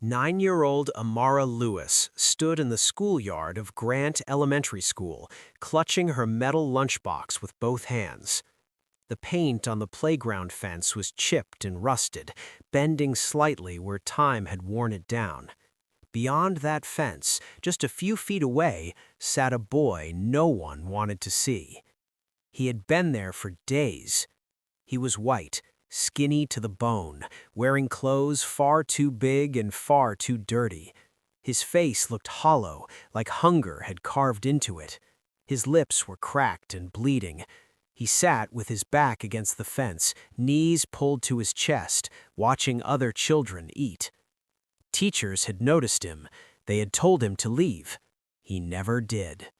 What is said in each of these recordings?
9-year-old Amara Lewis stood in the schoolyard of Grant Elementary School, clutching her metal lunchbox with both hands. The paint on the playground fence was chipped and rusted, bending slightly where time had worn it down. Beyond that fence, just a few feet away, sat a boy no one wanted to see. He had been there for days. He was white, skinny to the bone, wearing clothes far too big and far too dirty. His face looked hollow, like hunger had carved into it. His lips were cracked and bleeding. He sat with his back against the fence, knees pulled to his chest, watching other children eat. Teachers had noticed him. They had told him to leave. He never did.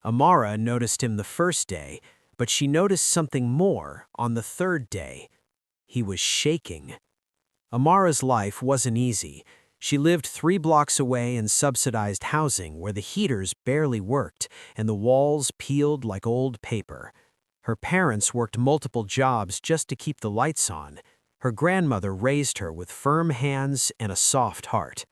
Amara noticed him the first day, but she noticed something more on the third day. He was shaking. Amara's life wasn't easy. She lived 3 blocks away in subsidized housing where the heaters barely worked and the walls peeled like old paper. Her parents worked multiple jobs just to keep the lights on. Her grandmother raised her with firm hands and a soft heart.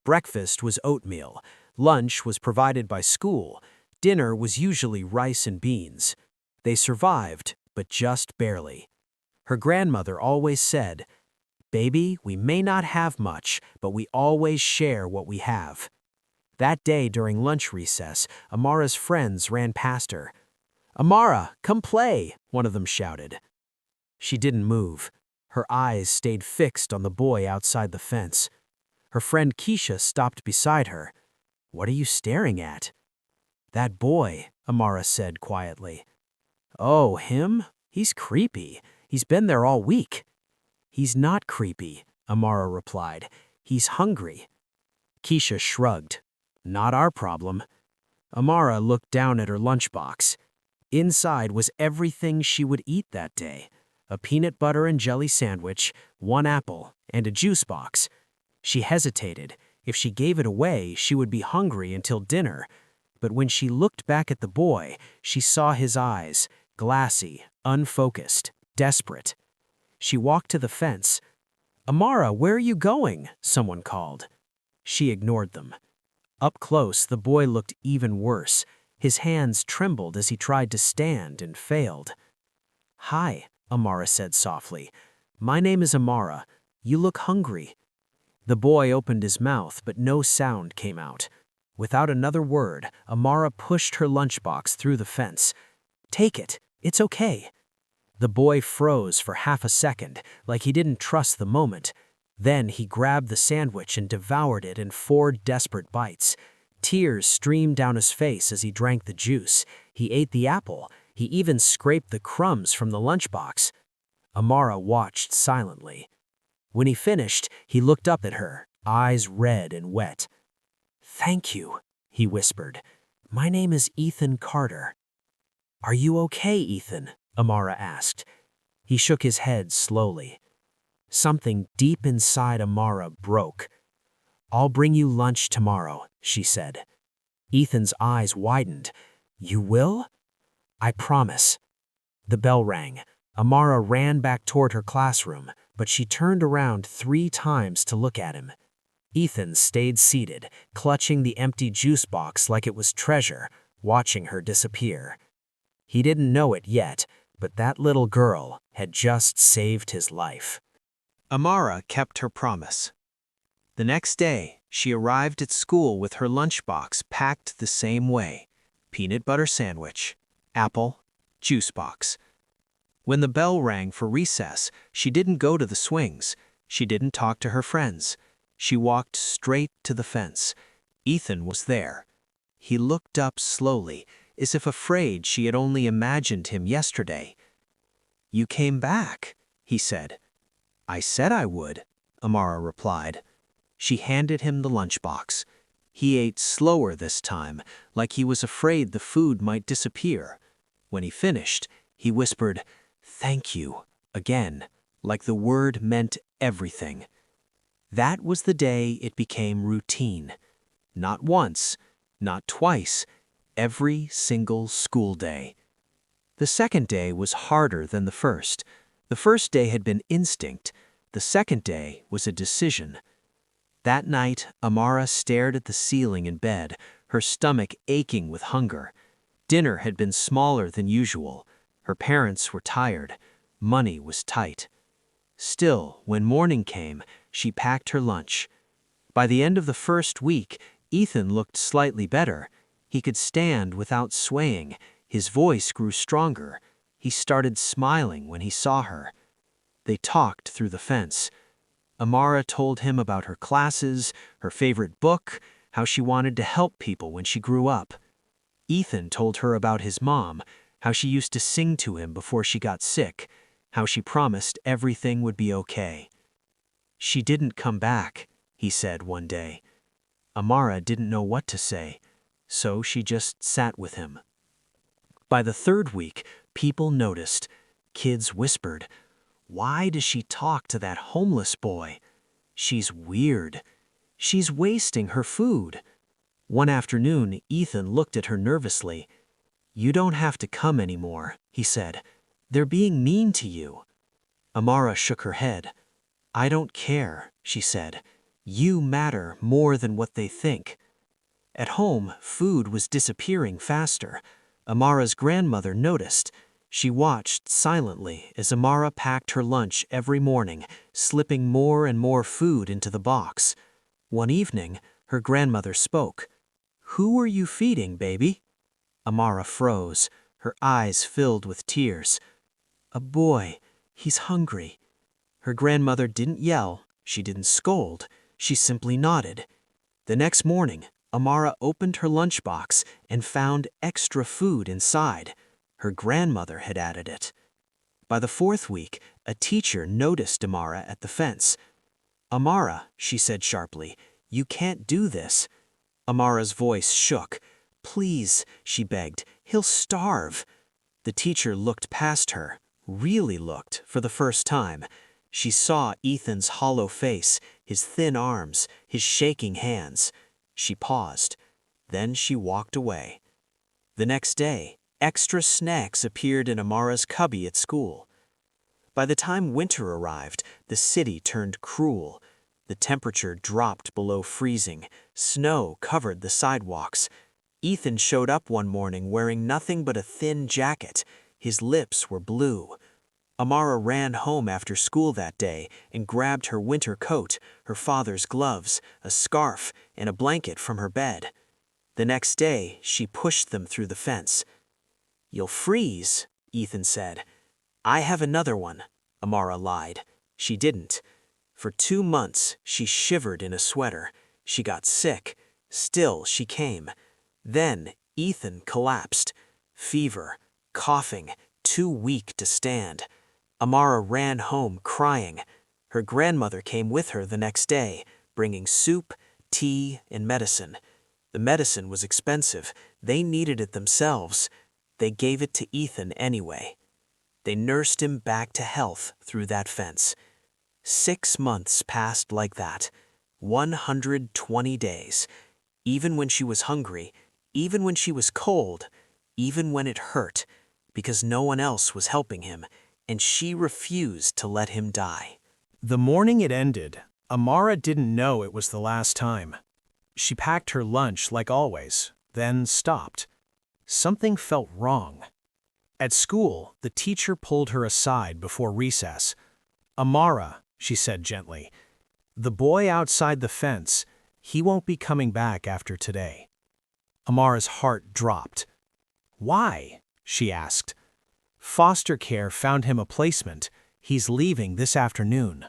Breakfast was oatmeal. Lunch was provided by school. Dinner was usually rice and beans. They survived, but just barely. Her grandmother always said, "Baby, we may not have much, but we always share what we have." That day during lunch recess, Amara's friends ran past her. "Amara, come play," one of them shouted. She didn't move. Her eyes stayed fixed on the boy outside the fence. Her friend Keisha stopped beside her. "What are you staring at?" "That boy," Amara said quietly. "Oh, him? He's creepy. He's been there all week." "He's not creepy," Amara replied. "He's hungry." Keisha shrugged. "Not our problem." Amara looked down at her lunchbox. Inside was everything she would eat that day: a peanut butter and jelly sandwich, 1 apple, and a juice box. She hesitated. If she gave it away, she would be hungry until dinner. But when she looked back at the boy, she saw his eyes, glassy, unfocused, desperate. She walked to the fence. "Amara, where are you going?" someone called. She ignored them. Up close, the boy looked even worse. His hands trembled as he tried to stand and failed. "Hi," Amara said softly. "My name is Amara. You look hungry." The boy opened his mouth, but no sound came out. Without another word, Amara pushed her lunchbox through the fence. "Take it. It's okay." The boy froze for half a second, like he didn't trust the moment. Then he grabbed the sandwich and devoured it in 4 desperate bites. Tears streamed down his face as he drank the juice. He ate the apple. He even scraped the crumbs from the lunchbox. Amara watched silently. When he finished, he looked up at her, eyes red and wet. "Thank you," he whispered. "My name is Ethan Carter." "Are you okay, Ethan?" Amara asked. He shook his head slowly. Something deep inside Amara broke. "I'll bring you lunch tomorrow," she said. Ethan's eyes widened. "You will?" "I promise." The bell rang. Amara ran back toward her classroom, but she turned around 3 times to look at him. Ethan stayed seated, clutching the empty juice box like it was treasure, watching her disappear. He didn't know it yet, but that little girl had just saved his life. Amara kept her promise. The next day, she arrived at school with her lunchbox packed the same way: peanut butter sandwich, apple, juice box. When the bell rang for recess, she didn't go to the swings. She didn't talk to her friends. She walked straight to the fence. Ethan was there. He looked up slowly, as if afraid she had only imagined him yesterday. "You came back," he said. "I said I would," Amara replied. She handed him the lunchbox. He ate slower this time, like he was afraid the food might disappear. When he finished, he whispered, "Thank you," again, like the word meant everything. That was the day it became routine. Not once, not twice, every single school day. The second day was harder than the first. The first day had been instinct. The second day was a decision. That night, Amara stared at the ceiling in bed, her stomach aching with hunger. Dinner had been smaller than usual. Her parents were tired. Money was tight. Still, when morning came, she packed her lunch. By the end of the first week, Ethan looked slightly better. He could stand without swaying. His voice grew stronger. He started smiling when he saw her. They talked through the fence. Amara told him about her classes, her favorite book, how she wanted to help people when she grew up. Ethan told her about his mom, how she used to sing to him before she got sick, how she promised everything would be okay. "She didn't come back," he said one day. Amara didn't know what to say, so she just sat with him. By the third week, people noticed. Kids whispered, "Why does she talk to that homeless boy? She's weird. She's wasting her food." One afternoon, Ethan looked at her nervously. "You don't have to come anymore," he said. "They're being mean to you." Amara shook her head. "I don't care," she said. "You matter more than what they think." At home, food was disappearing faster. Amara's grandmother noticed. She watched silently as Amara packed her lunch every morning, slipping more and more food into the box. One evening, her grandmother spoke. "Who are you feeding, baby?" Amara froze, her eyes filled with tears. "A boy. He's hungry." Her grandmother didn't yell, she didn't scold, she simply nodded. The next morning, Amara opened her lunchbox and found extra food inside. Her grandmother had added it. By the fourth week, a teacher noticed Amara at the fence. "Amara," she said sharply, "you can't do this." Amara's voice shook. "Please," she begged, "he'll starve." The teacher looked past her, really looked, for the first time. She saw Ethan's hollow face, his thin arms, his shaking hands. She paused. Then she walked away. The next day, extra snacks appeared in Amara's cubby at school. By the time winter arrived, the city turned cruel. The temperature dropped below freezing. Snow covered the sidewalks. Ethan showed up one morning wearing nothing but a thin jacket. His lips were blue. Amara ran home after school that day and grabbed her winter coat, her father's gloves, a scarf, and a blanket from her bed. The next day, she pushed them through the fence. "You'll freeze," Ethan said. "I have another one," Amara lied. She didn't. For 2 months, she shivered in a sweater. She got sick. Still, she came. Then, Ethan collapsed. Fever, coughing, too weak to stand. Amara ran home crying. Her grandmother came with her the next day, bringing soup, tea, and medicine. The medicine was expensive. They needed it themselves. They gave it to Ethan anyway. They nursed him back to health through that fence. 6 months passed like that. 120 days. Even when she was hungry, even when she was cold, even when it hurt, because no one else was helping him, and she refused to let him die. The morning it ended, Amara didn't know it was the last time. She packed her lunch like always, then stopped. Something felt wrong. At school, the teacher pulled her aside before recess. "Amara," she said gently, "the boy outside the fence, he won't be coming back after today." Amara's heart dropped. "Why?" she asked. "Foster care found him a placement. He's leaving this afternoon."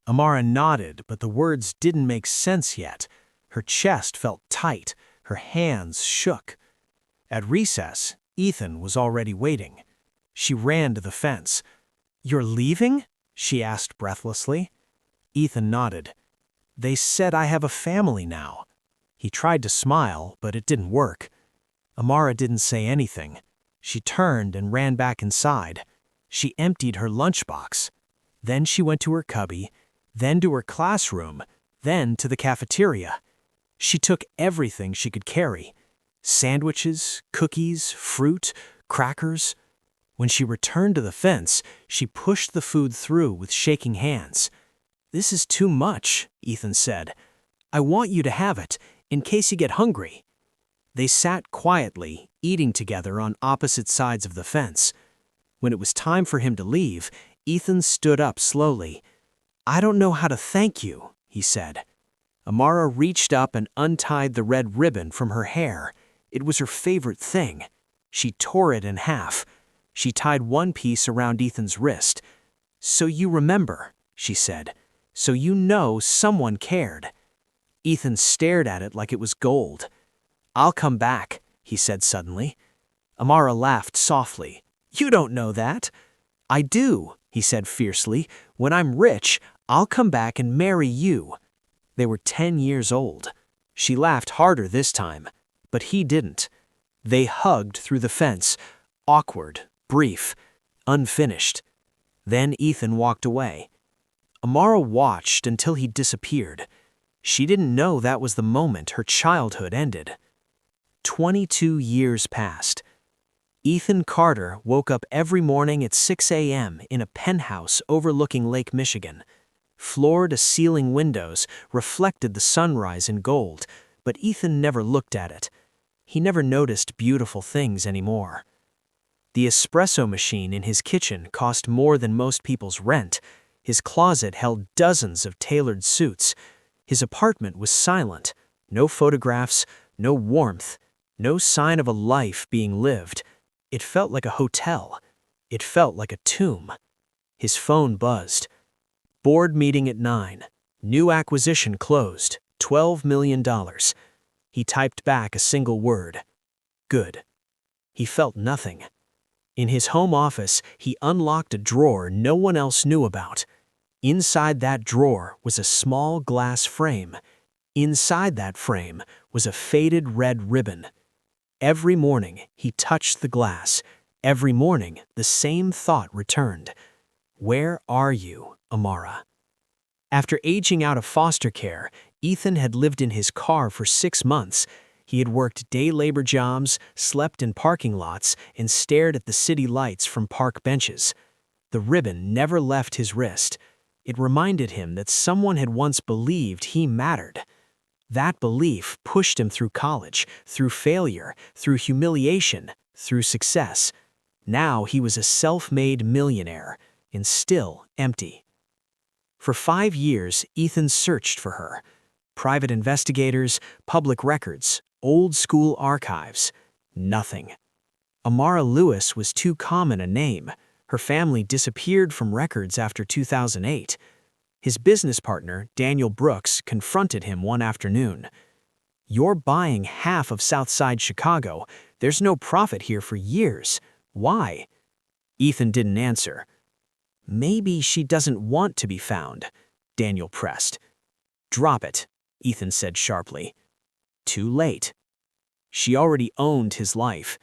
Amara nodded, but the words didn't make sense yet. Her chest felt tight, her hands shook. At recess, Ethan was already waiting. She ran to the fence. "You're leaving?" she asked breathlessly. Ethan nodded. "They said I have a family now." He tried to smile, but it didn't work. Amara didn't say anything. She turned and ran back inside. She emptied her lunchbox. Then she went to her cubby, then to her classroom, then to the cafeteria. She took everything she could carry. Sandwiches, cookies, fruit, crackers. When she returned to the fence, she pushed the food through with shaking hands. "This is too much," Ethan said. I want you to have it, in case you get hungry." They sat quietly, eating together on opposite sides of the fence. When it was time for him to leave, Ethan stood up slowly. "I don't know how to thank you," he said. Amara reached up and untied the red ribbon from her hair. It was her favorite thing. She tore it in half. She tied one piece around Ethan's wrist. "So you remember," she said. "So you know someone cared." Ethan stared at it like it was gold. "I'll come back," he said suddenly. Amara laughed softly. "You don't know that." "I do," he said fiercely. "When I'm rich, I'll come back and marry you." They were 10 years old. She laughed harder this time, but he didn't. They hugged through the fence, awkward, brief, unfinished. Then Ethan walked away. Amara watched until he disappeared. She didn't know that was the moment her childhood ended. 22 years passed. Ethan Carter woke up every morning at 6 a.m. in a penthouse overlooking Lake Michigan. Floor-to-ceiling windows reflected the sunrise in gold, but Ethan never looked at it. He never noticed beautiful things anymore. The espresso machine in his kitchen cost more than most people's rent. His closet held dozens of tailored suits. His apartment was silent. No photographs, no warmth, no sign of a life being lived. It felt like a hotel. It felt like a tomb. His phone buzzed. Board meeting at 9. New acquisition closed. $12 million. He typed back a single word. Good. He felt nothing. In his home office, he unlocked a drawer no one else knew about. Inside that drawer was a small glass frame. Inside that frame was a faded red ribbon. Every morning, he touched the glass. Every morning, the same thought returned. Where are you, Amara? After aging out of foster care, Ethan had lived in his car for 6 months. He had worked day labor jobs, slept in parking lots, and stared at the city lights from park benches. The ribbon never left his wrist. It reminded him that someone had once believed he mattered. That belief pushed him through college, through failure, through humiliation, through success. Now he was a self-made millionaire, and still empty. For 5 years, Ethan searched for her. Private investigators, public records, old school archives. Nothing. Amara Lewis was too common a name. Her family disappeared from records after 2008. His business partner, Daniel Brooks, confronted him one afternoon. "You're buying half of Southside Chicago. There's no profit here for years. Why?" Ethan didn't answer. "Maybe she doesn't want to be found," Daniel pressed. "Drop it," Ethan said sharply. Too late. She already owned his life.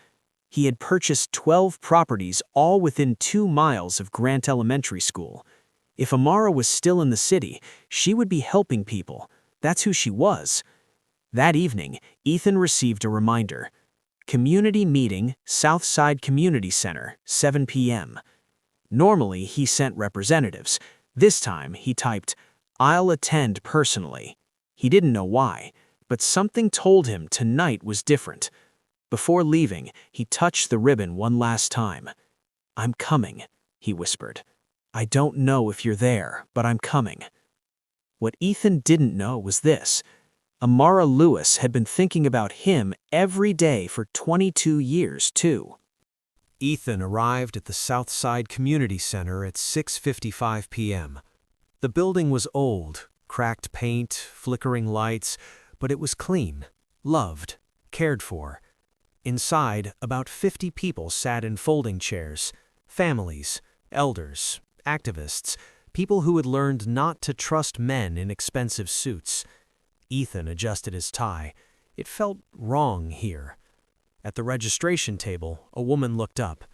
He had purchased 12 properties, all within 2 miles of Grant Elementary School. If Amara was still in the city, she would be helping people. That's who she was. That evening, Ethan received a reminder. Community meeting, Southside Community Center, 7 p.m. Normally, he sent representatives. This time, he typed, "I'll attend personally." He didn't know why, but something told him tonight was different. Before leaving, he touched the ribbon one last time. "I'm coming," he whispered. "I don't know if you're there, but I'm coming." What Ethan didn't know was this. Amara Lewis had been thinking about him every day for 22 years, too. Ethan arrived at the Southside Community Center at 6:55 p.m. The building was old, cracked paint, flickering lights, but it was clean, loved, cared for. Inside, about 50 people sat in folding chairs, families, elders, activists, people who had learned not to trust men in expensive suits. Ethan adjusted his tie. It felt wrong here. At the registration table, a woman looked up.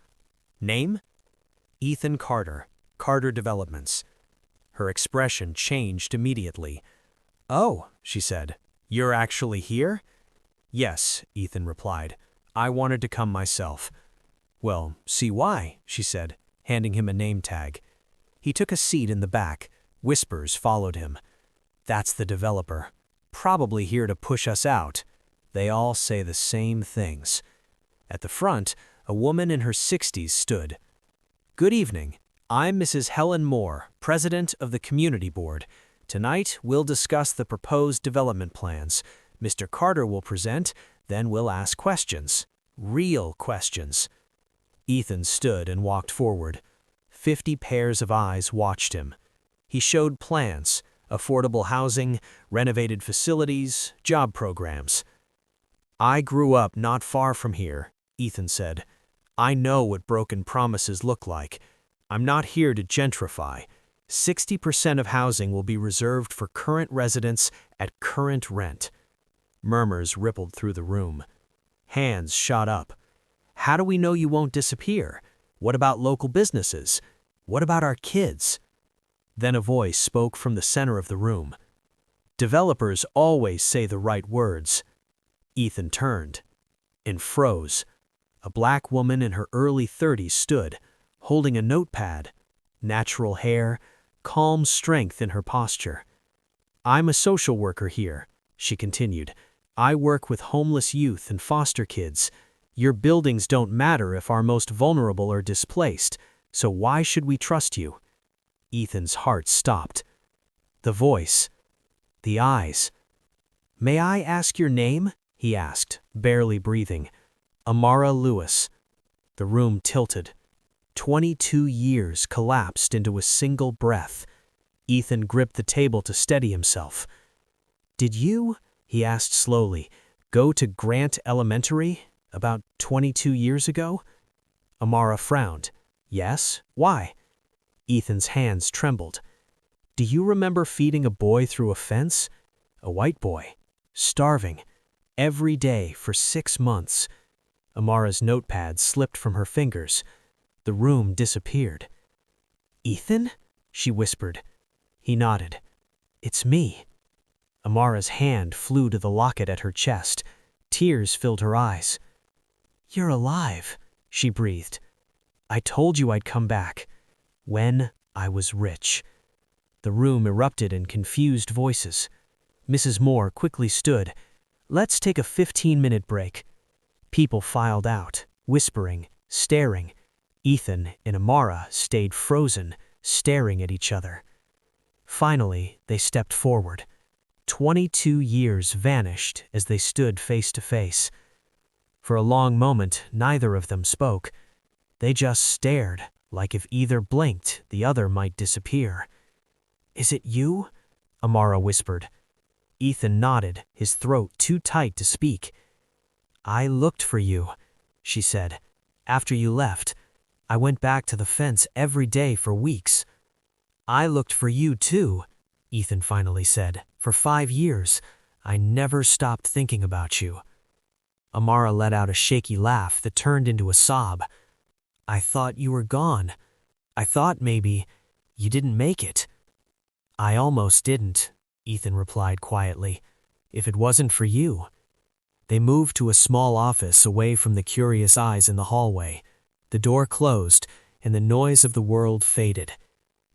"Name?" "Ethan Carter, Carter Developments." Her expression changed immediately. "Oh," she said, "you're actually here?" "Yes," Ethan replied. "I wanted to come myself." "Well, see why," she said, handing him a name tag. He took a seat in the back. Whispers followed him. "That's the developer. probably here to push us out. They all say the same things. At the front, a woman in her 60s stood. "Good evening. I'm Mrs. Helen Moore, President of the Community Board. Tonight, we'll discuss the proposed development plans. Mr. Carter will present, then we'll ask questions. Real questions." Ethan stood and walked forward. 50 pairs of eyes watched him. He showed plans, affordable housing, renovated facilities, job programs. "I grew up not far from here," Ethan said. "I know what broken promises look like. I'm not here to gentrify. 60% of housing will be reserved for current residents at current rent." Murmurs rippled through the room. Hands shot up. "How do we know you won't disappear? What about local businesses? What about our kids?" Then a voice spoke from the center of the room. "Developers always say the right words." Ethan turned and froze. A black woman in her early 30s stood, holding a notepad. Natural hair, calm strength in her posture. "I'm a social worker here," she continued. "I work with homeless youth and foster kids. Your buildings don't matter if our most vulnerable are displaced, so why should we trust you?" Ethan's heart stopped. The voice. The eyes. "May I ask your name?" he asked, barely breathing. "Amara Lewis." The room tilted. 22 years collapsed into a single breath. Ethan gripped the table to steady himself. "Did you," he asked slowly, "go to Grant Elementary about 22 years ago?" Amara frowned. "Yes, why?" Ethan's hands trembled. "Do you remember feeding a boy through a fence? A white boy, starving, every day for 6 months. Amara's notepad slipped from her fingers. The room disappeared. "Ethan?" she whispered. He nodded. "It's me." Amara's hand flew to the locket at her chest. Tears filled her eyes. "You're alive," she breathed. "I told you I'd come back. When I was rich." The room erupted in confused voices. Mrs. Moore quickly stood. "Let's take a 15-minute break." People filed out, whispering, staring. Ethan and Amara stayed frozen, staring at each other. Finally, they stepped forward. 22 years vanished as they stood face to face. For a long moment, neither of them spoke. They just stared, like if either blinked, the other might disappear. "Is it you?" Amara whispered. Ethan nodded, his throat too tight to speak. "I looked for you," she said. "After you left, I went back to the fence every day for weeks." "I looked for you too," Ethan finally said. "For 5 years, I never stopped thinking about you." Amara let out a shaky laugh that turned into a sob. "I thought you were gone. I thought maybe you didn't make it." "I almost didn't," Ethan replied quietly, "if it wasn't for you." They moved to a small office away from the curious eyes in the hallway. The door closed, and the noise of the world faded.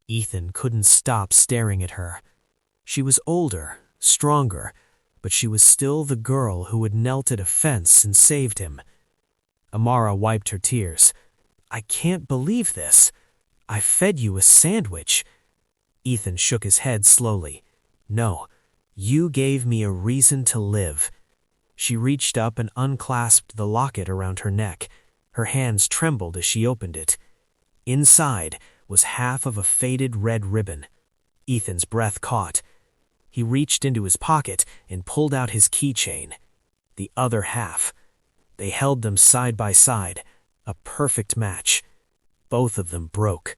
Ethan couldn't stop staring at her. She was older, stronger, but she was still the girl who had knelt at a fence and saved him. Amara wiped her tears. "I can't believe this. I fed you a sandwich." Ethan shook his head slowly. "No, you gave me a reason to live." She reached up and unclasped the locket around her neck. Her hands trembled as she opened it. Inside was half of a faded red ribbon. Ethan's breath caught. He reached into his pocket and pulled out his keychain. The other half. They held them side by side, a perfect match. Both of them broke.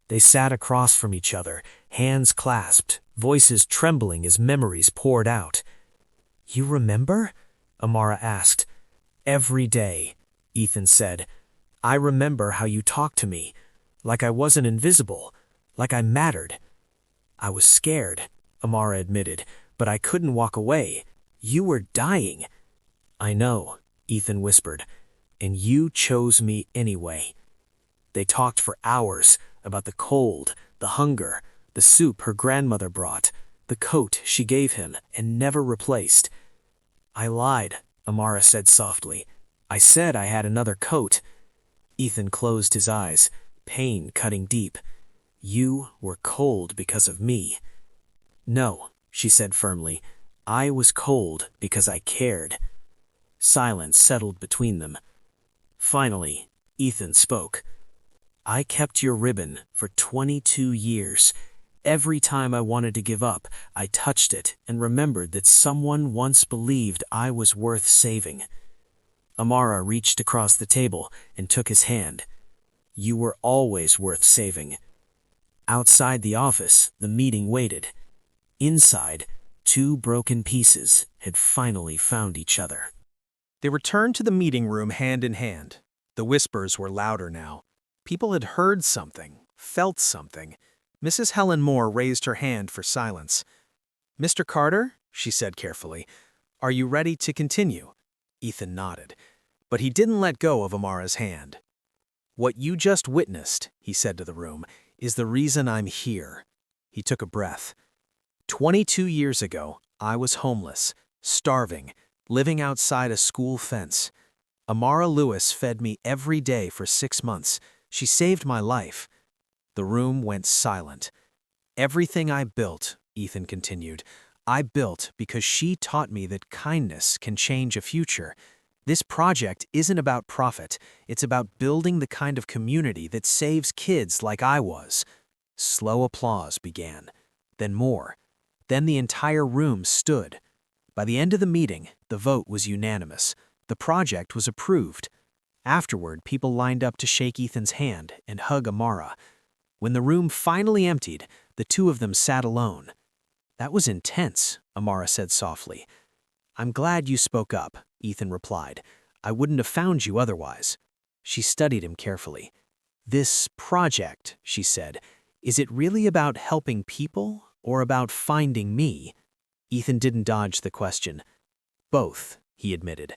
They sat across from each other, hands clasped, voices trembling as memories poured out. "You remember?" Amara asked. "Every day," Ethan said. "I remember how you talked to me, like I wasn't invisible, like I mattered." "I was scared," Amara admitted, "but I couldn't walk away. You were dying." "I know," Ethan whispered, "and you chose me anyway." They talked for hours about the cold, the hunger, the soup her grandmother brought, the coat she gave him and never replaced. "I lied," Amara said softly. "I said I had another coat." Ethan closed his eyes, pain cutting deep. "You were cold because of me." "No," she said firmly. "I was cold because I cared." Silence settled between them. Finally, Ethan spoke. "I kept your ribbon for 22 years. Every time I wanted to give up, I touched it and remembered that someone once believed I was worth saving." Amara reached across the table and took his hand. "You were always worth saving." Outside the office, the meeting waited. Inside, two broken pieces had finally found each other. They returned to the meeting room hand in hand. The whispers were louder now. People had heard something, felt something. Mrs. Helen Moore raised her hand for silence. "Mr. Carter," she said carefully, "are you ready to continue?" Ethan nodded, but he didn't let go of Amara's hand. "What you just witnessed," he said to the room, "is the reason I'm here." He took a breath. 22 years ago, I was homeless, starving, living outside a school fence. Amara Lewis fed me every day for 6 months. She saved my life. The room went silent. "Everything I built," Ethan continued, "I built because she taught me that kindness can change a future. This project isn't about profit. It's about building the kind of community that saves kids like I was." Slow applause began. Then more. Then the entire room stood. By the end of the meeting, the vote was unanimous. The project was approved. Afterward, people lined up to shake Ethan's hand and hug Amara. When the room finally emptied, the two of them sat alone. "That was intense," Amara said softly. "I'm glad you spoke up," Ethan replied. "I wouldn't have found you otherwise." She studied him carefully. "This project," she said, "is it really about helping people or about finding me?" Ethan didn't dodge the question. "Both," he admitted.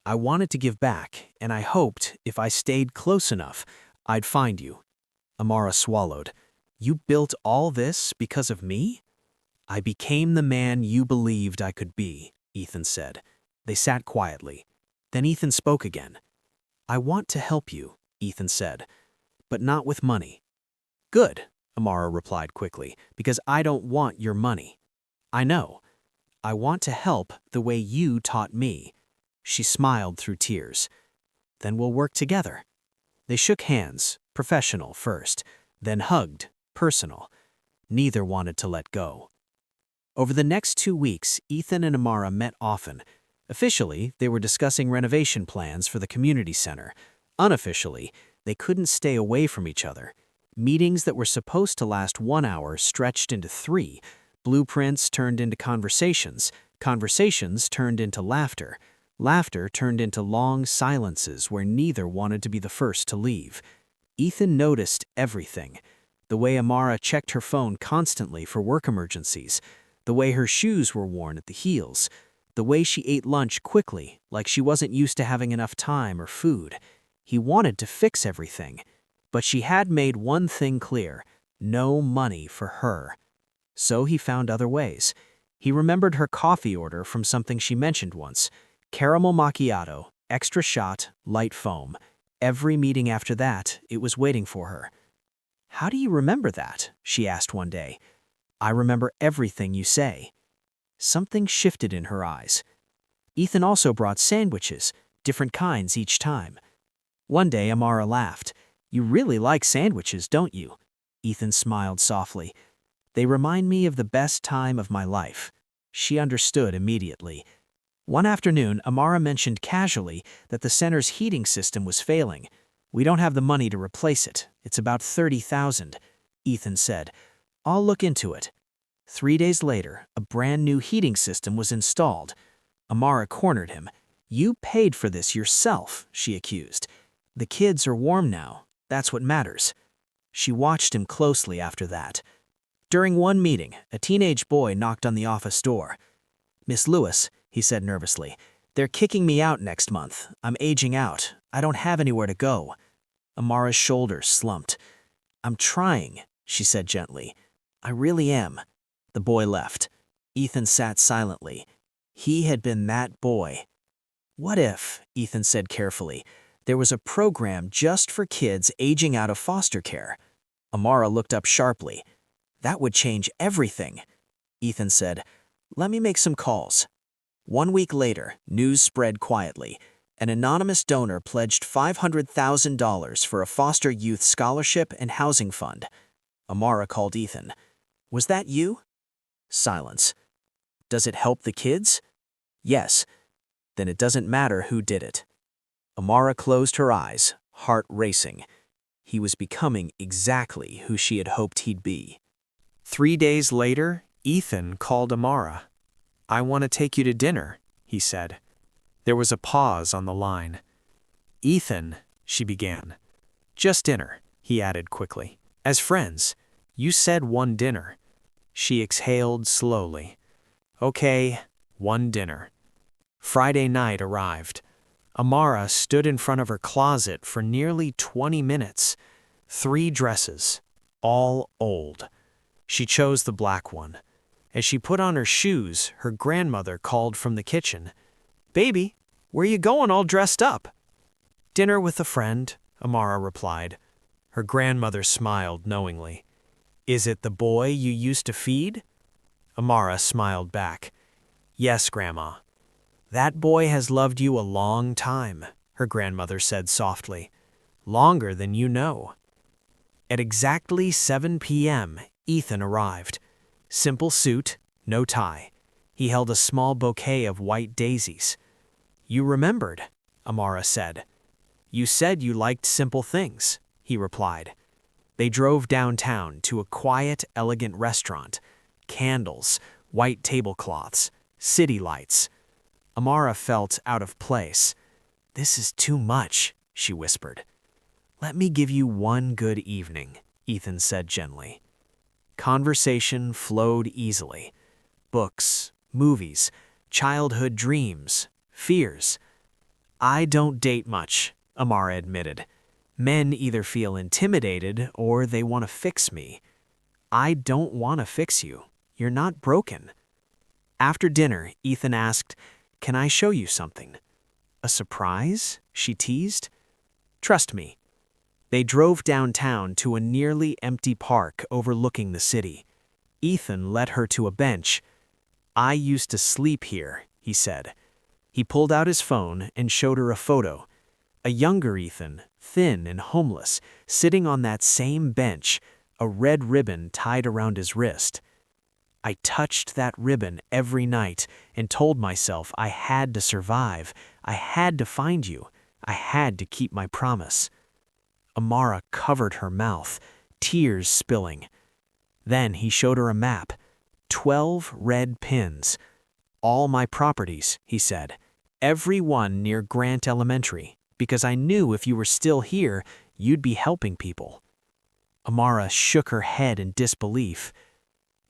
"I wanted to give back, and I hoped, if I stayed close enough, I'd find you." Amara swallowed. "You built all this because of me?" "I became the man you believed I could be," Ethan said. They sat quietly. Then Ethan spoke again. "I want to help you," Ethan said, "but not with money." "Good," Amara replied quickly, "because I don't want your money." "I know. I want to help the way you taught me." She smiled through tears. "Then we'll work together." They shook hands, professional first, then hugged, personal. Neither wanted to let go. Over the next 2 weeks, Ethan and Amara met often. Officially, they were discussing renovation plans for the community center. Unofficially, they couldn't stay away from each other. Meetings that were supposed to last 1 hour stretched into 3. Blueprints turned into conversations. Conversations turned into laughter. Laughter turned into long silences where neither wanted to be the first to leave. Ethan noticed everything. The way Amara checked her phone constantly for work emergencies. The way her shoes were worn at the heels. The way she ate lunch quickly, like she wasn't used to having enough time or food. He wanted to fix everything. But she had made one thing clear: no money for her. So he found other ways. He remembered her coffee order from something she mentioned once. Caramel macchiato, extra shot, light foam. Every meeting after that, it was waiting for her. "How do you remember that?" she asked one day. "I remember everything you say." Something shifted in her eyes. Ethan also brought sandwiches, different kinds each time. One day, Amara laughed. "You really like sandwiches, don't you?" Ethan smiled softly. "They remind me of the best time of my life." She understood immediately. One afternoon, Amara mentioned casually that the center's heating system was failing. "We don't have the money to replace it. It's about $30,000. Ethan said, "I'll look into it." 3 days later, a brand new heating system was installed. Amara cornered him. "You paid for this yourself," she accused. "The kids are warm now. That's what matters." She watched him closely after that. During one meeting, a teenage boy knocked on the office door. "Miss Lewis," he said nervously, "they're kicking me out next month. I'm aging out. I don't have anywhere to go." Amara's shoulders slumped. "I'm trying," she said gently. "I really am." The boy left. Ethan sat silently. He had been that boy. What if, Ethan said carefully, there was a program just for kids aging out of foster care? Amara looked up sharply. That would change everything. Ethan said, "Let me make some calls." 1 week later, news spread quietly. An anonymous donor pledged $500,000 for a foster youth scholarship and housing fund. Amara called Ethan. "Was that you?" Silence. "Does it help the kids?" "Yes." "Then it doesn't matter who did it." Amara closed her eyes, heart racing. He was becoming exactly who she had hoped he'd be. 3 days later, Ethan called Amara. "I want to take you to dinner," he said. There was a pause on the line. "Ethan," she began. "Just dinner," he added quickly. "As friends. You said one dinner." She exhaled slowly. "Okay, one dinner." Friday night arrived. Amara stood in front of her closet for nearly 20 minutes. 3 dresses, all old. She chose the black one. As she put on her shoes, her grandmother called from the kitchen. "Baby, where you going all dressed up?" "Dinner with a friend," Amara replied. Her grandmother smiled knowingly. "Is it the boy you used to feed?" Amara smiled back. "Yes, Grandma." "That boy has loved you a long time," her grandmother said softly. "Longer than you know." At exactly 7 p.m., Ethan arrived. Simple suit, no tie. He held a small bouquet of white daisies. "You remembered," Amara said. "You said you liked simple things," he replied. They drove downtown to a quiet, elegant restaurant. Candles, white tablecloths, city lights. Amara felt out of place. "This is too much," she whispered. "Let me give you one good evening," Ethan said gently. Conversation flowed easily. Books, movies, childhood dreams, fears. "I don't date much," Amara admitted. "Men either feel intimidated or they want to fix me. I don't want to fix you. You're not broken." After dinner, Ethan asked, "Can I show you something?" "A surprise?" she teased. "Trust me." They drove downtown to a nearly empty park overlooking the city. Ethan led her to a bench. "I used to sleep here," he said. He pulled out his phone and showed her a photo. A younger Ethan, thin and homeless, sitting on that same bench, a red ribbon tied around his wrist. "I touched that ribbon every night and told myself I had to survive. I had to find you. I had to keep my promise." Amara covered her mouth, tears spilling. Then he showed her a map. 12 red pins. "All my properties," he said. "Every one near Grant Elementary, because I knew if you were still here, you'd be helping people." Amara shook her head in disbelief.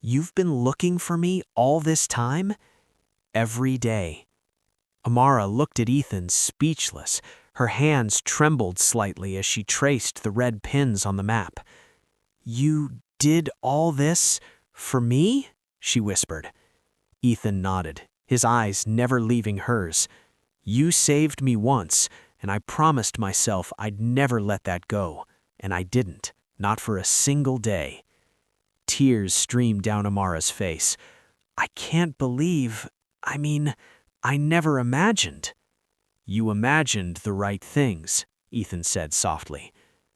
"You've been looking for me all this time?" "Every day." Amara looked at Ethan, speechless. Her hands trembled slightly as she traced the red pins on the map. "You did all this for me?" she whispered. Ethan nodded, his eyes never leaving hers. "You saved me once, and I promised myself I'd never let that go, and I didn't, not for a single day." Tears streamed down Amara's face. "I can't believe, I never imagined." "You imagined the right things," Ethan said softly.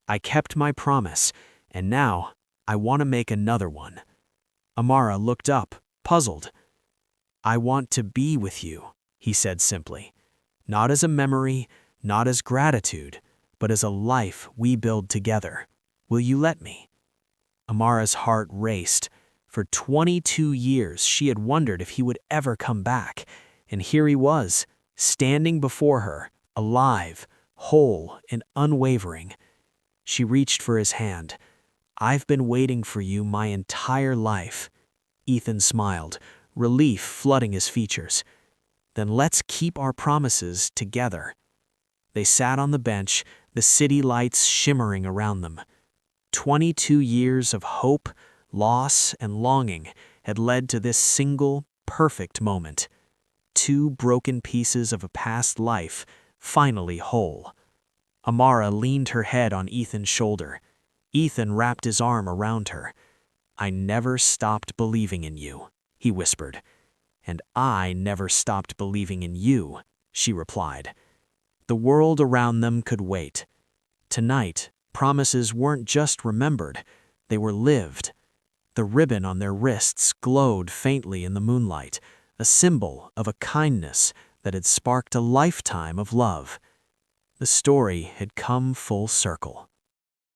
"I kept my promise, and now I want to make another one." Amara looked up, puzzled. "I want to be with you," he said simply. "Not as a memory, not as gratitude, but as a life we build together. Will you let me?" Amara's heart raced. For 22 years, she had wondered if he would ever come back. And here he was, standing before her, alive, whole, and unwavering. She reached for his hand. "I've been waiting for you my entire life." Ethan smiled, relief flooding his features. "Then let's keep our promises together." They sat on the bench, the city lights shimmering around them. 22 years of hope, loss, and longing had led to this single, perfect moment. Two broken pieces of a past life, finally whole. Amara leaned her head on Ethan's shoulder. Ethan wrapped his arm around her. "I never stopped believing in you," he whispered. "And I never stopped believing in you," she replied. The world around them could wait. Tonight, promises weren't just remembered, they were lived. The ribbon on their wrists glowed faintly in the moonlight, a symbol of a kindness that had sparked a lifetime of love. The story had come full circle.